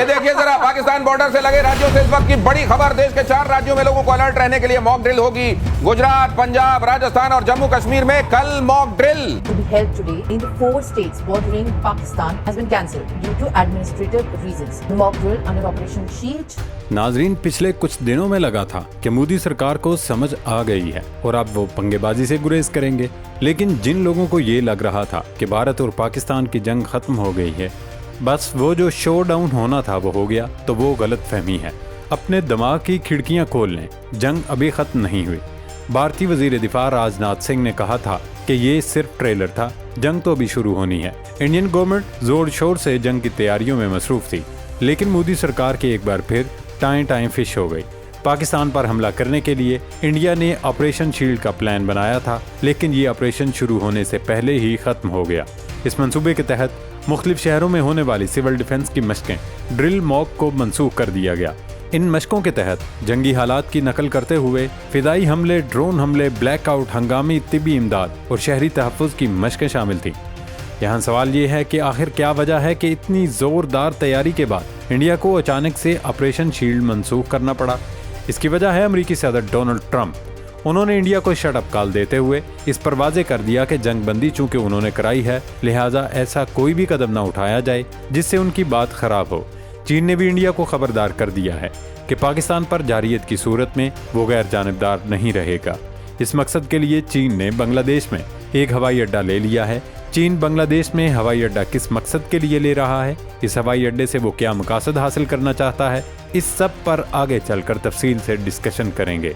ये देखिए जरा पाकिस्तान बॉर्डर से लगे राज्यों से इस वक्त की बड़ी खबर। देश के 4 राज्यों में लोगों को अलर्ट रहने के लिए मॉक ड्रिल होगी। गुजरात, पंजाब, राजस्थान और जम्मू कश्मीर में कल mock drill to be held today in the 4 states bordering Pakistan has been cancelled due to administrative reasons. The mock drill under Operation Shield. नाजरीन, पिछले कुछ दिनों में लगा था कि मोदी सरकार को समझ आ गई है और अब वो पंगेबाजी से गुरेज करेंगे, लेकिन जिन लोगों को ये लग रहा था कि भारत और पाकिस्तान की जंग खत्म हो गई है, बस वो जो शो डाउन होना था वो हो गया, तो वो गलत फहमी है। अपने दिमाग की खिड़कियां खोल लें, जंग अभी खत्म नहीं हुई। भारतीय वजीर दिफा राजनाथ सिंह ने कहा था कि ये सिर्फ ट्रेलर था, जंग तो अभी शुरू होनी है। इंडियन गवर्नमेंट जोर शोर से जंग की तैयारियों में मसरूफ थी, लेकिन मोदी सरकार की एक बार फिर टाइम फिश हो गई। पाकिस्तान पर हमला करने के लिए इंडिया ने ऑपरेशन शील्ड का प्लान बनाया था, लेकिन ये ऑपरेशन शुरू होने से पहले ही खत्म हो गया। इस मंसूबे के तहत मुख्तलिफ शहरों में होने वाली सिविल डिफेंस की मशकें ड्रिल मॉक को मनसूख कर दिया गया। इन मशकों के तहत जंगी हालात की नकल करते हुए फिदाई हमले, ड्रोन हमले, ब्लैकआउट, हंगामी तिब्बी इमदाद और शहरी तहफ़्फ़ुज़ की मशकें शामिल थीं। यहाँ सवाल ये है कि आखिर क्या वजह है कि इतनी ज़ोरदार तैयारी के बाद इंडिया को अचानक से ऑपरेशन शील्ड मनसूख करना पड़ा। इसकी वजह है अमेरिकी सदर डोनाल्ड ट्रंप। उन्होंने इंडिया को शट अप कॉल देते हुए इस पर वाज़ेह कर दिया कि जंग बंदी चूँकि उन्होंने कराई है, लिहाजा ऐसा कोई भी कदम न उठाया जाए जिससे उनकी बात ख़राब हो। चीन ने भी इंडिया को खबरदार कर दिया है कि पाकिस्तान पर जारियत की सूरत में वो गैर जानिबदार नहीं रहेगा। इस मकसद के लिए चीन ने बांग्लादेश में एक हवाई अड्डा ले लिया है। चीन बांग्लादेश में हवाई अड्डा किस मकसद के लिए ले रहा है, इस हवाई अड्डे से वो क्या मकासद हासिल करना चाहता है, इस सब पर आगे चलकर तफसील से डिस्कशन करेंगे।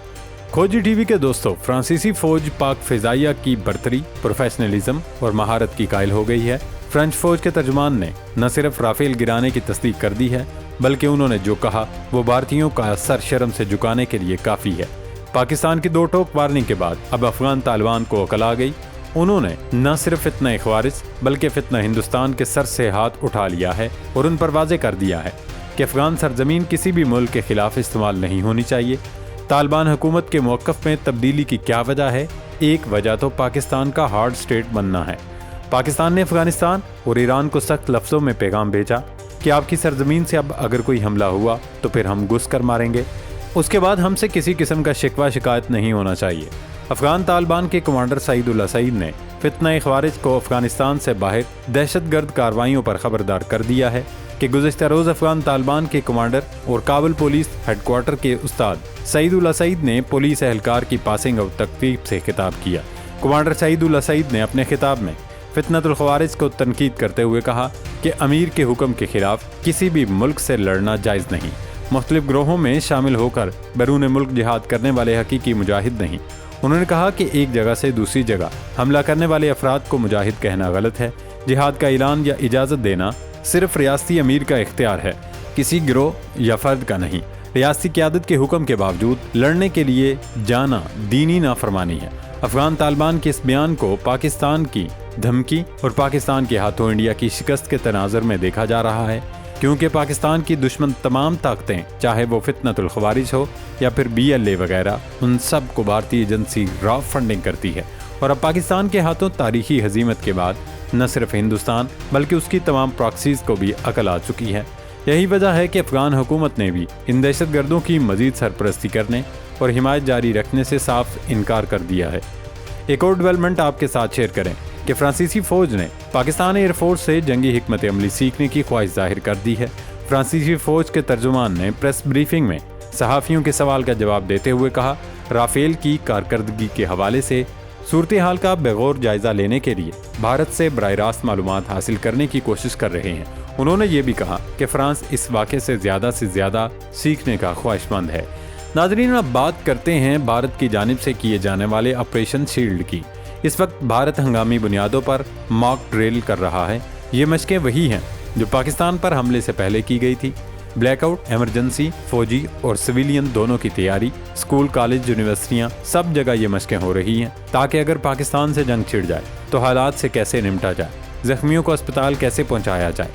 खोजी टीवी के दोस्तों, फ्रांसीसी फौज पाक फिजाइया की बर्तरी, प्रोफेशनलिज्म और महारत की कायल हो गई है। फ्रेंच फौज के तर्जुमान ने न सिर्फ राफेल गिराने की तस्दीक कर दी है, बल्कि उन्होंने जो कहा वो भारतीयों का सर शर्म से झुकाने के लिए काफ़ी है। पाकिस्तान की 2 टोक वार्निंग के बाद अब अफगान तालिबान को अकल आ गई। उन्होंने न सिर्फ फितना ख्वारिज बल्कि फितना हिंदुस्तान के सर से हाथ उठा लिया है और उन पर वाज़ेह कर दिया है कि अफगान सरजमीन किसी भी मुल्क के खिलाफ इस्तेमाल नहीं होनी चाहिए। तालिबान हुकूमत के मौक़िफ़ में तब्दीली की क्या वजह है? एक वजह तो पाकिस्तान का हार्ड स्टेट बनना है। पाकिस्तान ने अफगानिस्तान और ईरान को सख्त लफ्ज़ों में पैगाम भेजा कि आपकी सरजमीन से अब अगर कोई हमला हुआ तो फिर हम घुस कर मारेंगे। उसके बाद हमसे किसी किस्म का शिकवा शिकायत नहीं होना चाहिए। अफगान तालिबान के कमांडर सईदुल्लाह सईद ने फितना ख्वारिज को अफगानिस्तान से बाहर दहशतगर्द कार्रवाइयों पर खबरदार कर दिया है कि गुज़िश्ता रोज़ अफगान तालिबान के कमांडर और काबुल पुलिस हेडक्वार्टर के उस्ताद सईदुल्लाह सईद ने पुलिस एहलकार की पासिंग आउट तकरीब से खिताब किया। कमांडर सईदुल्लाह सईद ने अपने खिताब में फितनतुल ख्वारिज को तनकीद करते हुए कहा कि अमीर के हुक्म के खिलाफ किसी भी मुल्क से लड़ना जायज़ नहीं। मुख्तलिफ ग्रोहों में शामिल होकर बैरून मुल्क जिहाद करने वाले हकीकी मुजाहिद नहीं। उन्होंने कहा कि एक जगह से दूसरी जगह हमला करने वाले अफराद को मुजाहिद कहना गलत है। जिहाद का ऐलान या इजाज़त देना सिर्फ रियासती अमीर का इख्तियार है, किसी गिरोह या फर्द का नहीं। रियासती क़यादत के हुक्म के बावजूद लड़ने के लिए जाना दीनी नाफरमानी है। अफगान तालिबान के इस बयान को पाकिस्तान की धमकी और पाकिस्तान के हाथों इंडिया की शिकस्त के तनाज़ुर में देखा जा रहा है, क्योंकि पाकिस्तान की दुश्मन तमाम ताकतें, चाहे वो फितनतुल ख्वारिज हो या फिर BLA वगैरह, उन सब को भारतीय एजेंसी रॉ फंडिंग करती है। और अब पाकिस्तान के हाथों तारीखी हजीमत के बाद न सिर्फ हिंदुस्तान बल्कि उसकी तमाम प्रॉक्सीज़ को भी अकल आ चुकी है। यही वजह है कि अफगान हुकूमत ने भी इन दहशतगर्दों की मजीद सरपरस्ती करने और हिमायत जारी रखने से साफ इनकार कर दिया है। एक और डेवलपमेंट आपके साथ शेयर करें कि फ्रांसीसी फ़ौज ने पाकिस्तान एयरफोर्स से जंगी हिकमत अमली सीखने की ख्वाहिश जाहिर कर दी है। फ्रांसीसी फ़ौज के तर्जुमान ने प्रेस ब्रीफिंग में सहाफ़ियों के सवाल का जवाब देते हुए कहा, राफेल की कारकर्दगी के हवाले से सूरत हाल का बेगौर जायज़ा लेने के लिए भारत से बराह रास्त मालूमात हासिल करने की कोशिश कर रहे हैं। उन्होंने ये भी कहा कि फ्रांस इस वाक़े से ज़्यादा सीखने का ख्वाहिशमंद है। नाज़रीन, अब बात करते हैं भारत की जानिब से किए जाने वाले ऑपरेशन शील्ड की। इस वक्त भारत हंगामी बुनियादों पर मॉक ड्रिल कर रहा है। ये मशकें वही हैं जो पाकिस्तान पर हमले से पहले की गई थी। ब्लैकआउट, एमरजेंसी, फौजी और सिविलियन दोनों की तैयारी, स्कूल, कॉलेज, यूनिवर्सिटियां, सब जगह ये मशकें हो रही हैं ताकि अगर पाकिस्तान से जंग छिड़ जाए तो हालात से कैसे निपटा जाए, जख्मियों को अस्पताल कैसे पहुंचाया जाए,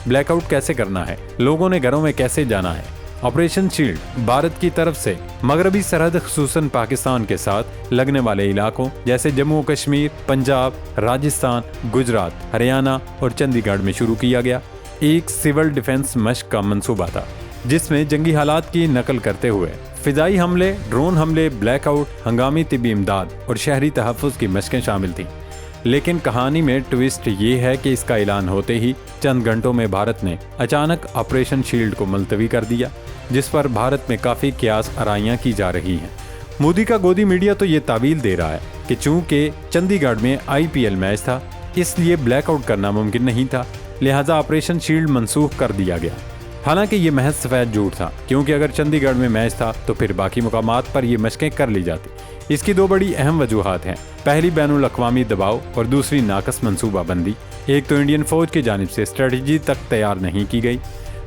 ब्लैकआउट कैसे करना है, लोगों ने घरों में कैसे जाना है। ऑपरेशन शील्ड भारत की तरफ से मगरबी सरहद खुसूसन पाकिस्तान के साथ लगने वाले इलाकों जैसे जम्मू कश्मीर, पंजाब, राजस्थान, गुजरात, हरियाणा और चंडीगढ़ में शुरू किया गया। एक सिविल डिफेंस मशक का मंसूबा था, जिसमें जंगी हालात की नकल करते हुए फिजाई हमले, ड्रोन हमले, ब्लैकआउट, हंगामी तिब्बी इमदाद और शहरी तहफ़्फ़ुज़ की मशकें शामिल थीं। लेकिन कहानी में ट्विस्ट ये है कि इसका ऐलान होते ही चंद घंटों में भारत ने अचानक ऑपरेशन शील्ड को मुलतवी कर दिया, जिस पर भारत में काफ़ी क्यास आराइयाँ की जा रही हैं। मोदी का गोदी मीडिया तो ये तावील दे रहा है कि चूंकि चंडीगढ़ में IPL मैच था, इसलिए ब्लैकआउट करना मुमकिन नहीं था, लिहाजा ऑपरेशन शील्ड मनसूख कर दिया गया। हालांकि ये महज सफ़ेद झूठ था, क्योंकि अगर चंडीगढ़ में मैच था तो फिर बाकी मुकामात पर ये मशकें कर ली जाती। इसकी दो बड़ी अहम वजूहात हैं। पहली बैनुल अक़वामी दबाव और दूसरी नाकस मनसूबाबंदी। एक तो इंडियन फ़ौज की जानिब से स्ट्रेटजी तक तैयार नहीं की गई,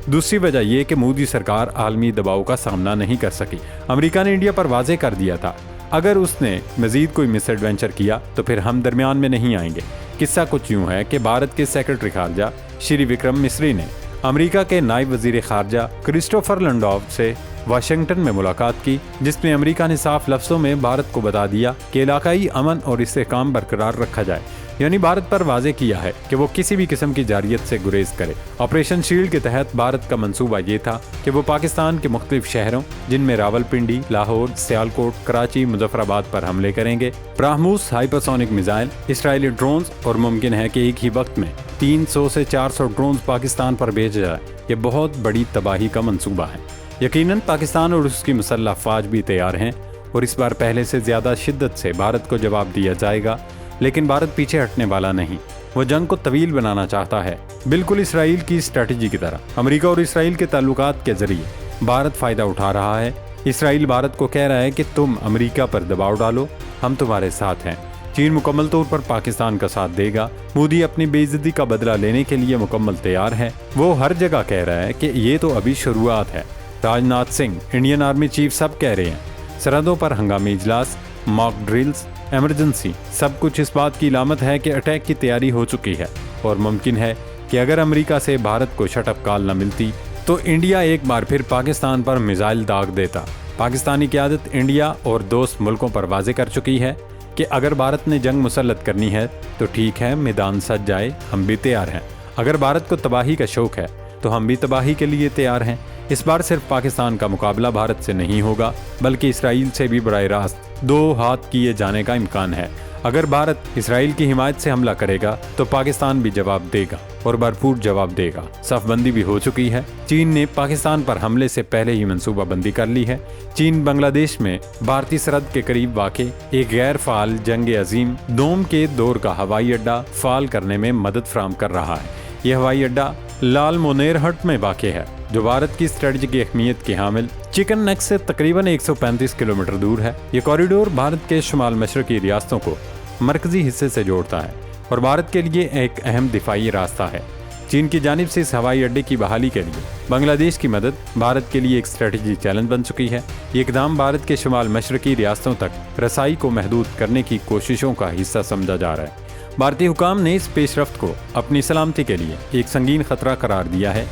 दूसरी वजह यह कि मोदी सरकार आलमी दबाव का सामना नहीं कर सकी। अमेरिका ने इंडिया पर वाज़ेह कर दिया था, अगर उसने मज़ीद कोई मिस एडवेंचर किया तो फिर हम दरमियान में नहीं आएंगे। किस्सा कुछ यूँ है कि भारत के सेक्रेटरी खारजा श्री विक्रम मिस्री ने अमेरिका के नायब वज़ीर खारजा क्रिस्टोफर लैंडोव से वाशिंगटन में मुलाकात की, जिसमें अमेरिका ने साफ लफ्ज़ों में भारत को बता दिया कि इलाकाई अमन और इस्तेहकाम बरकरार रखा जाए। यानी भारत पर वाज़ेह किया है कि वो किसी भी किस्म की जारियत से गुरेज करे। ऑपरेशन शील्ड के तहत भारत का मंसूबा ये था कि वो पाकिस्तान के मुख्तलिफ शहरों, जिनमें रावलपिंडी, लाहौर, सियालकोट, कराची, मुजफ्फराबाद पर हमले करेंगे। BrahMos hypersonic missile, Israeli drones और मुमकिन है कि एक ही वक्त में 300 से 400 ड्रोन्स पाकिस्तान पर भेजा जाए। ये बहुत बड़ी तबाही का मंसूबा है। यकीनन पाकिस्तान और उसकी मुसल्लह फ़ौज भी तैयार हैं और इस बार पहले से ज़्यादा शिद्दत से भारत को जवाब दिया जाएगा। लेकिन भारत पीछे हटने वाला नहीं, वो जंग को तवील बनाना चाहता है, बिल्कुल इसराइल की स्ट्रेटजी की तरह। अमेरिका और इसराइल के ताल्लुकात के जरिए भारत फ़ायदा उठा रहा है। इसराइल भारत को कह रहा है कि तुम अमेरिका पर दबाव डालो, हम तुम्हारे साथ हैं। चीन मुकम्मल तौर पर पाकिस्तान का साथ देगा। मोदी अपनी बेइज्जती का बदला लेने के लिए मुकम्मल तैयार है। वो हर जगह कह रहा है कि ये तो अभी शुरुआत है। Rajnath Singh, Indian army chief सब कह रहे हैं। सरहदों पर हंगामी इजलास, मॉक ड्रिल्स, इमरजेंसी, सब कुछ इस बात की इलामत है कि अटैक की तैयारी हो चुकी है और मुमकिन है कि अगर अमेरिका से भारत को शटअप कॉल न मिलती तो इंडिया एक बार फिर पाकिस्तान पर मिसाइल दाग देता। पाकिस्तानी क़यादत इंडिया और दोस्त मुल्कों पर वाज़ेह कर चुकी है कि अगर भारत ने जंग मुसल्लत करनी है तो ठीक है, मैदान सज जाए, हम भी तैयार हैं। अगर भारत को तबाही का शौक है तो हम भी तबाही के लिए तैयार हैं। इस बार सिर्फ पाकिस्तान का मुकाबला भारत से नहीं होगा, बल्कि इसराइल से भी बराह रास्त दो हाथ किए जाने का इम्कान है। अगर भारत इसराइल की हिमायत से हमला करेगा तो पाकिस्तान भी जवाब देगा और भरपूर जवाब देगा। सफबंदी भी हो चुकी है। चीन ने पाकिस्तान पर हमले से पहले ही मंसूबाबंदी कर ली है। चीन बांग्लादेश में भारतीय सरहद के करीब वाक़े एक गैर फाल जंग अजीम दोम के दौर का हवाई अड्डा फाल करने में मदद फराहम कर रहा है। यह हवाई अड्डा लाल मोनेरहट में वाक़े है, जो भारत की स्ट्रेटजी की अहमियत के हामिल चिकन नेक से तकरीबन 135 किलोमीटर दूर है। ये कॉरिडोर भारत के शुमाल मशरकी रियासतों को मरकजी हिस्से से जोड़ता है और भारत के लिए एक अहम दिफाई रास्ता है। चीन की जानिब से इस हवाई अड्डे की बहाली के लिए बांग्लादेश की मदद भारत के लिए एक स्ट्रेटजी चैलेंज बन चुकी है। ये इक़दाम भारत के शुमाल मशरकी रियासतों तक रसाई को महदूद करने की कोशिशों का हिस्सा समझा जा रहा है। भारतीय हुकाम ने इस पेशरफ्त को अपनी सलामती के लिए एक संगीन खतरा करार दिया है।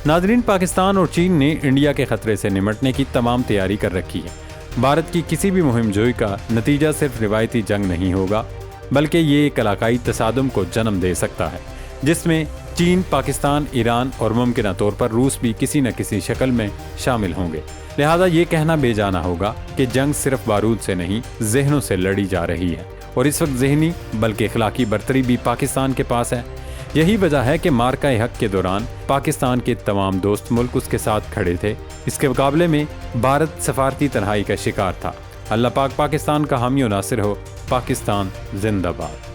नाज़रीन, पाकिस्तान और चीन ने इंडिया के खतरे से निमटने की तमाम तैयारी कर रखी है। भारत की किसी भी मुहिम जोई का नतीजा सिर्फ रिवायती जंग नहीं होगा, बल्कि ये एक इलाकाई तसादुम को जन्म दे सकता है, जिसमें चीन, पाकिस्तान, ईरान और मुमकिन तौर पर रूस भी किसी न किसी शक्ल में शामिल होंगे। लिहाजा ये कहना बेजाना होगा कि जंग सिर्फ बारूद से नहीं, जहनों से लड़ी जा रही है और इस वक्त जहनी बल्कि अखलाकी बरतरी भी पाकिस्तान के पास है। यही वजह है कि मार्का हक के दौरान पाकिस्तान के तमाम दोस्त मुल्क उसके साथ खड़े थे। इसके मुकाबले में भारत सफारती तन्हाई का शिकार था। अल्लाह पाक पाकिस्तान का हामी और नासिर हो। पाकिस्तान जिंदाबाद।